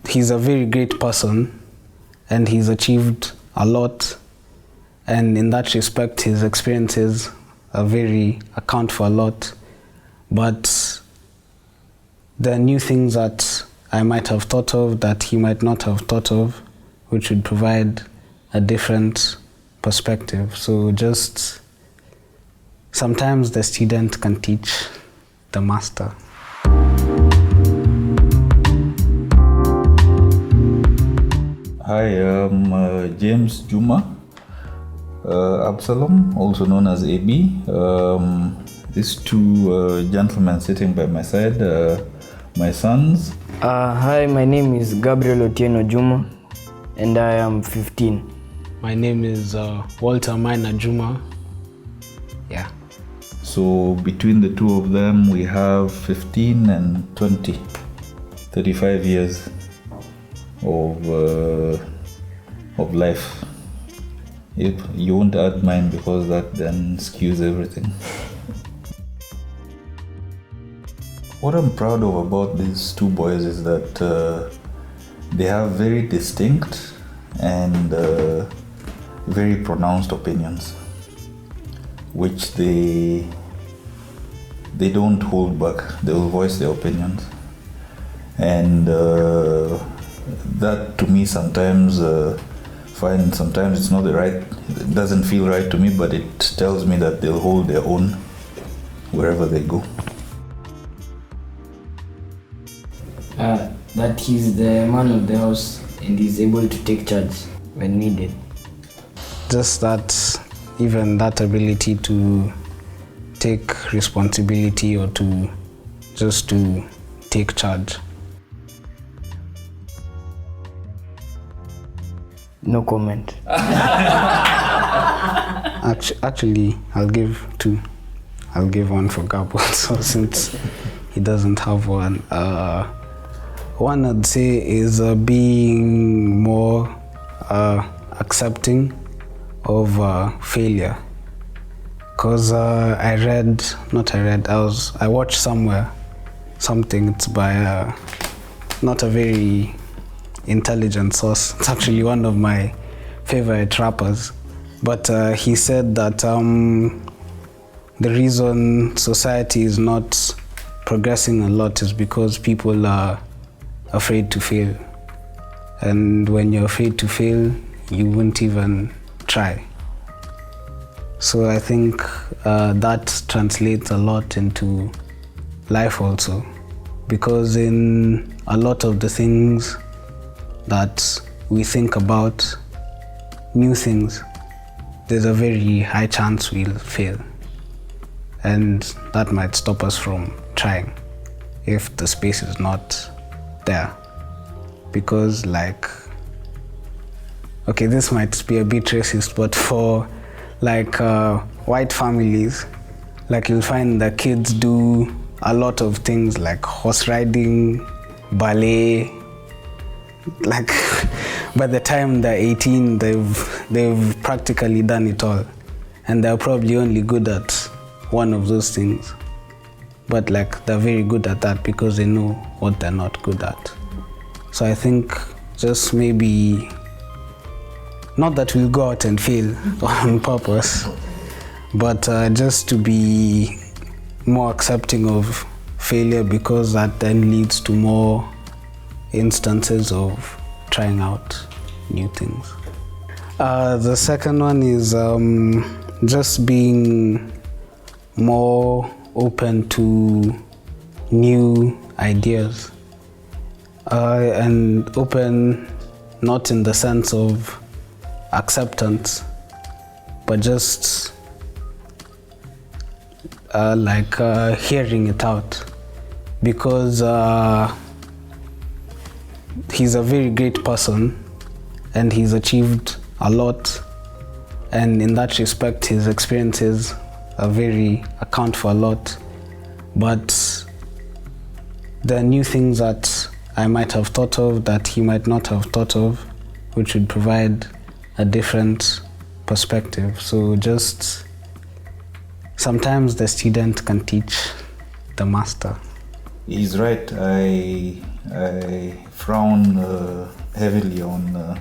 he's a very great person and he's achieved a lot, and in that respect his experiences account for a lot, but there are new things that I might have thought of that he might not have thought of, which would provide a different perspective. So just sometimes the student can teach the master. Hi, I'm James Juma, Absalom, also known as AB. These two gentlemen sitting by my side, my sons. Hi, my name is Gabriel Juma, and I am 15. My name is Walter Minor Juma. Yeah. So between the two of them, we have 15 and 20, 35 years of life. You won't add mine because that then skews everything. What I'm proud of about these two boys is that they have very distinct and very pronounced opinions, which they don't hold back. They will voice their opinions, and that to me sometimes it's not it doesn't feel right to me, but it tells me that they'll hold their own wherever they go. That he's the man of the house and he's able to take charge when needed. Just that, even that ability to take responsibility or to take charge. No comment. Actually, I'll give two. I'll give one for Gabriel, so since he doesn't have one. One I'd say is being more accepting of failure. Because I watched somewhere something, it's by not a very intelligent source. It's actually one of my favorite rappers. But he said that the reason society is not progressing a lot is because people are afraid to fail. And when you're afraid to fail, you won't even try. So I think that translates a lot into life also, because in a lot of the things that we think about, new things, there's a very high chance we'll fail. And that might stop us from trying if the space is not there. Because this might be a bit racist, but for white families, you'll find the kids do a lot of things like horse riding, ballet. By the time they're 18, they've practically done it all, and they're probably only good at one of those things, but they're very good at that because they know what they're not good at. So I think just maybe not that we'll go out and fail on purpose, but just to be more accepting of failure, because that then leads to more instances of trying out new things. The second one is just being more open to new ideas, and open not in the sense of acceptance, but just hearing it out, because he's a very great person and he's achieved a lot, and in that respect his experiences account for a lot, but there are new things that I might have thought of that he might not have thought of, which would provide a different perspective. So just sometimes the student can teach the master. He's right. I frown heavily on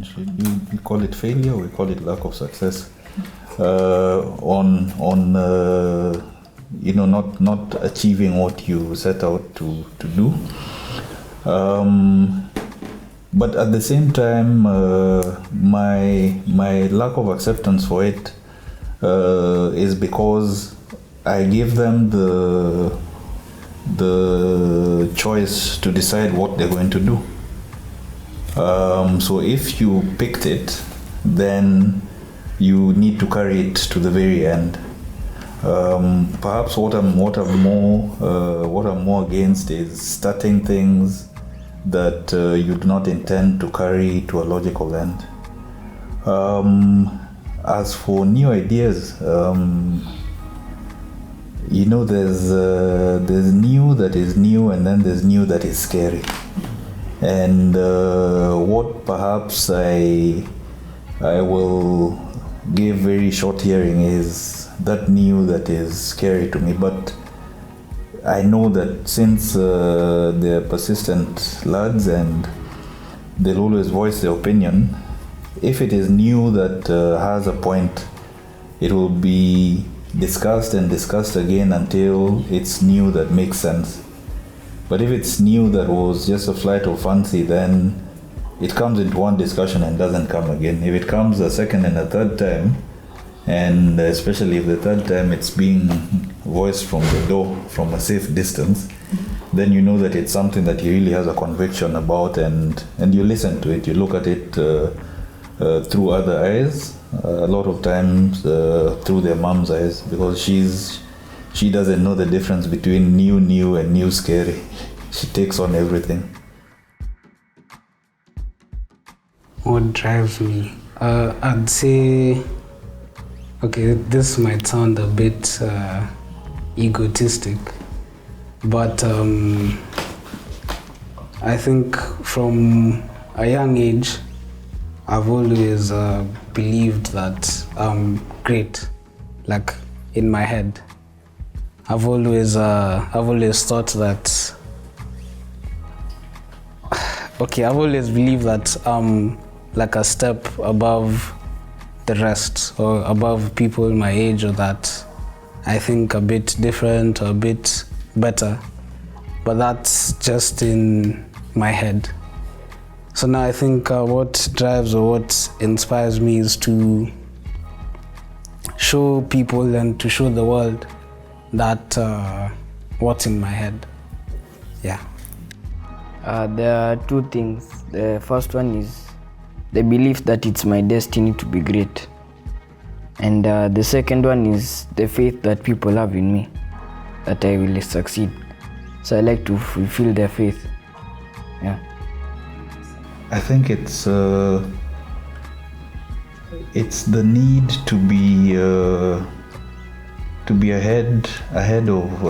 should we call it failure? We call it lack of success. Not achieving what you set out to do. But at the same time, my lack of acceptance for it is because I give them the choice to decide what they're going to do. So if you picked it, then you need to carry it to the very end. Perhaps what I'm more against is starting things that you do not intend to carry to a logical end. As for new ideas, there's new that is new, and then there's new that is scary. And what perhaps I will give very short hearing is that new that is scary to me. But I know that since they're persistent lads and they'll always voice their opinion, if it is new that has a point, it will be discussed and discussed again until it's new that makes sense. But if it's new that was just a flight of fancy, then it comes into one discussion and doesn't come again. If it comes a second and a third time, and especially if the third time it's being voiced from the door from a safe distance, then you know that it's something that he really has a conviction about, and you listen to it, you look at it through other eyes, a lot of times through their mom's eyes, because she doesn't know the difference between new and new scary. She takes on everything. What drives me? I'd say, okay, this might sound a bit egotistic, but I think from a young age, I've always believed that I'm great, like in my head. I've always thought that, okay, I've always believed that I'm like a step above the rest, or above people my age, or that I think a bit different or a bit better, but that's just in my head. So now I think what drives or what inspires me is to show people and to show the world that what's in my head. Yeah. There are two things. The first one is the belief that it's my destiny to be great. And the second one is the faith that people have in me, that I will succeed. So I like to fulfill their faith. Yeah. I think it's the need to be ahead of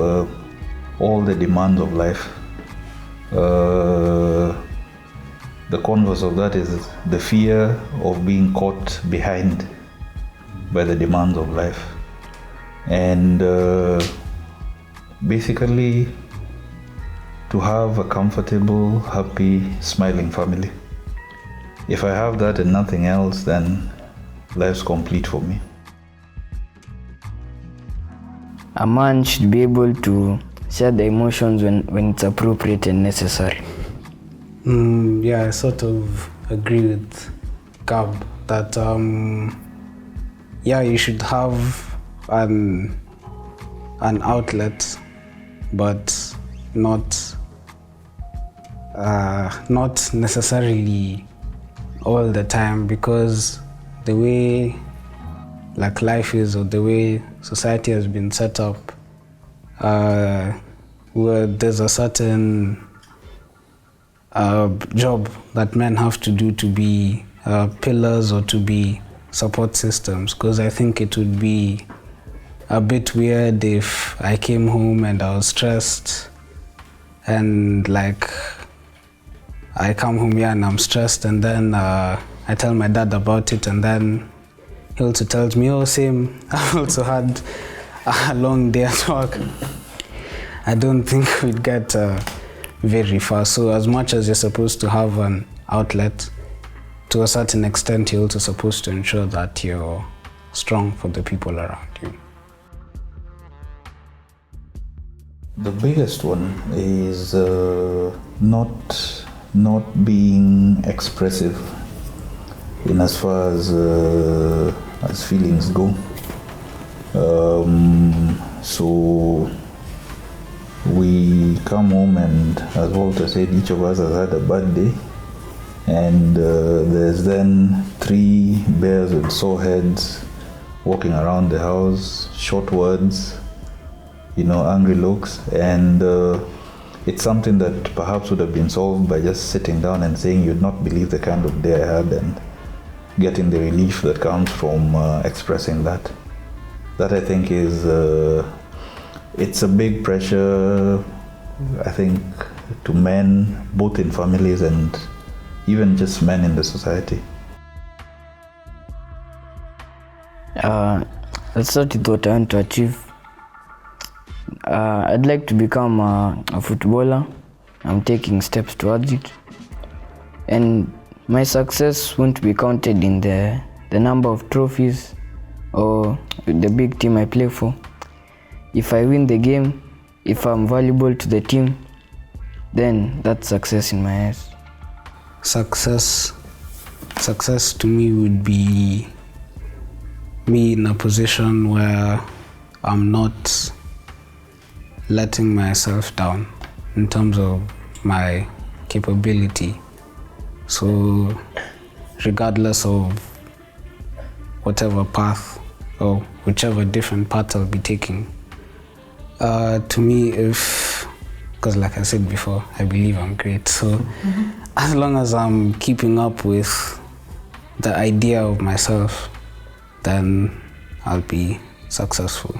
all the demands of life. The converse of that is the fear of being caught behind by the demands of life, and basically to have a comfortable, happy, smiling family. If I have that and nothing else, then life's complete for me. A man should be able to share the emotions when it's appropriate and necessary. Yeah, I sort of agree with Gab that you should have an outlet, but not necessarily all the time, because the way like life is, or the way society has been set up, where there's a certain job that men have to do to be pillars or to be support systems. Because I think it would be a bit weird if I came home and I was stressed, and like I come home here and I'm stressed, and then I tell my dad about it, and then he also tells me, oh, same, I've also had a long day at work. I don't think we'd get very far. So as much as you're supposed to have an outlet, to a certain extent, you're also supposed to ensure that you're strong for the people around you. The biggest one is not being expressive in as far as feelings go. So we come home and, as Walter said, each of us has had a bad day, and there's then 3 bears with sore heads walking around the house, short words, angry looks, and it's something that perhaps would have been solved by just sitting down and saying you'd not believe the kind of day I had, and getting the relief that comes from expressing that. That I think is, it's a big pressure, I think, to men, both in families and even just men in the society. Let's start with what I want to achieve. I'd like to become a footballer. I'm taking steps towards it. And my success won't be counted in the number of trophies or the big team I play for. If I win the game, if I'm valuable to the team, then that's success in my eyes. Success to me would be me in a position where I'm not letting myself down in terms of my capability. So regardless of whatever path or whichever different path I'll be taking, to me, because like I said before, I believe I'm great. So as long as I'm keeping up with the idea of myself, then I'll be successful.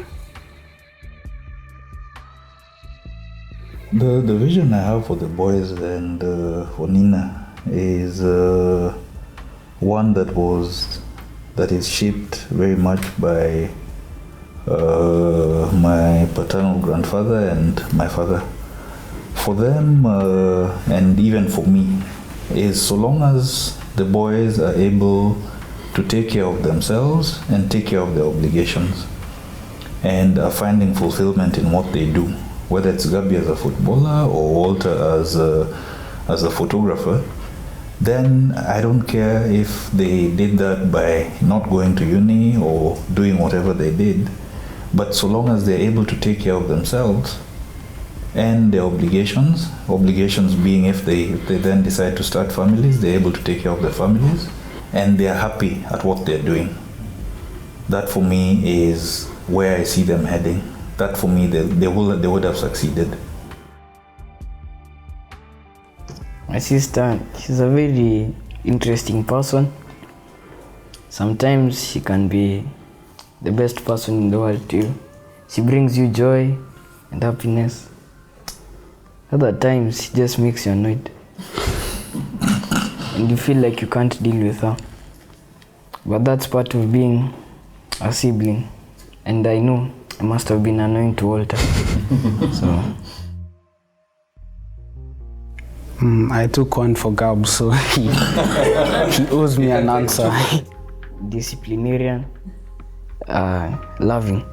The vision I have for the boys and for Nina is one that is shaped very much by my paternal grandfather and my father. For them, and even for me, is so long as the boys are able to take care of themselves and take care of their obligations and are finding fulfillment in what they do, whether it's Gabi as a footballer or Walter as a photographer, then I don't care if they did that by not going to uni or doing whatever they did, but so long as they're able to take care of themselves and their obligations being if they then decide to start families, they're able to take care of their families and they're happy at what they're doing. That for me is where I see them heading. That for me, they would have succeeded. My sister, she's a very interesting person. Sometimes she can be the best person in the world to you. She brings you joy and happiness. Other times, she just makes you annoyed. And you feel like you can't deal with her. But that's part of being a sibling. And I know I must have been annoying to Walter. So I took one for Gab, so he owes me an answer. Disciplinarian, loving.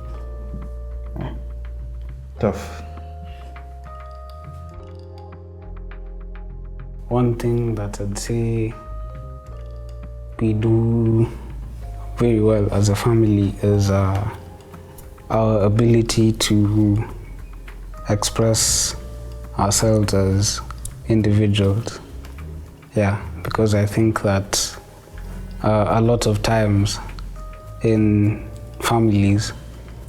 Tough. One thing that I'd say we do very well as a family is our ability to express ourselves as individuals. Yeah, because I think that a lot of times in families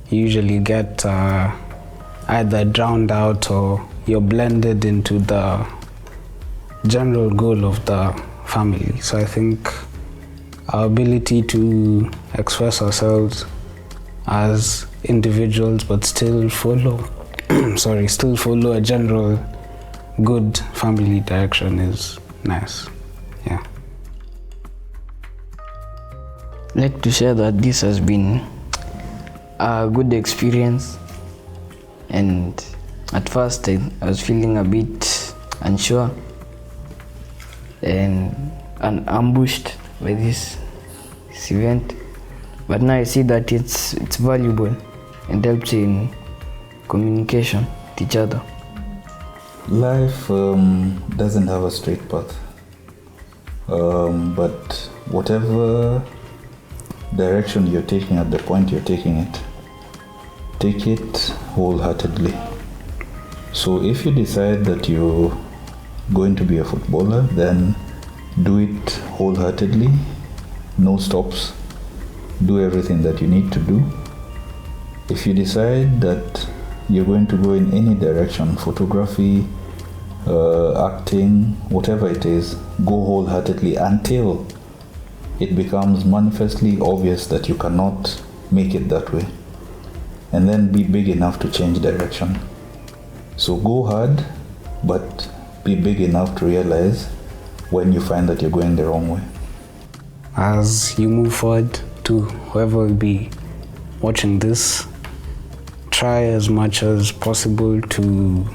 you usually get either drowned out or you're blended into the general goal of the family. So I think our ability to express ourselves as individuals but still follow a general good family direction is nice. Yeah. I'd like to share that this has been a good experience, and At first, I was feeling a bit unsure and ambushed by this event. But now I see that it's valuable and helps in communication with each other. Life doesn't have a straight path, but whatever direction you're taking at the point you're taking it, take it wholeheartedly. So if you decide that you're going to be a footballer, then do it wholeheartedly, no stops, do everything that you need to do. If you decide that you're going to go in any direction, photography, acting, whatever it is, go wholeheartedly until it becomes manifestly obvious that you cannot make it that way. And then be big enough to change direction. So go hard, but be big enough to realize when you find that you're going the wrong way. As you move forward, to whoever will be watching this, try as much as possible to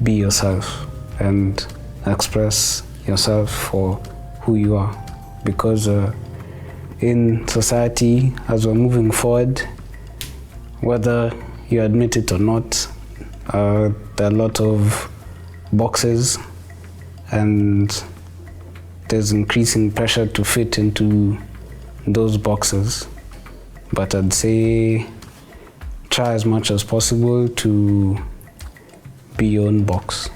be yourself and express yourself for who you are, because in society, as we're moving forward, whether you admit it or not, there are a lot of boxes and there's increasing pressure to fit into those boxes. But I'd say try as much as possible to be your own box.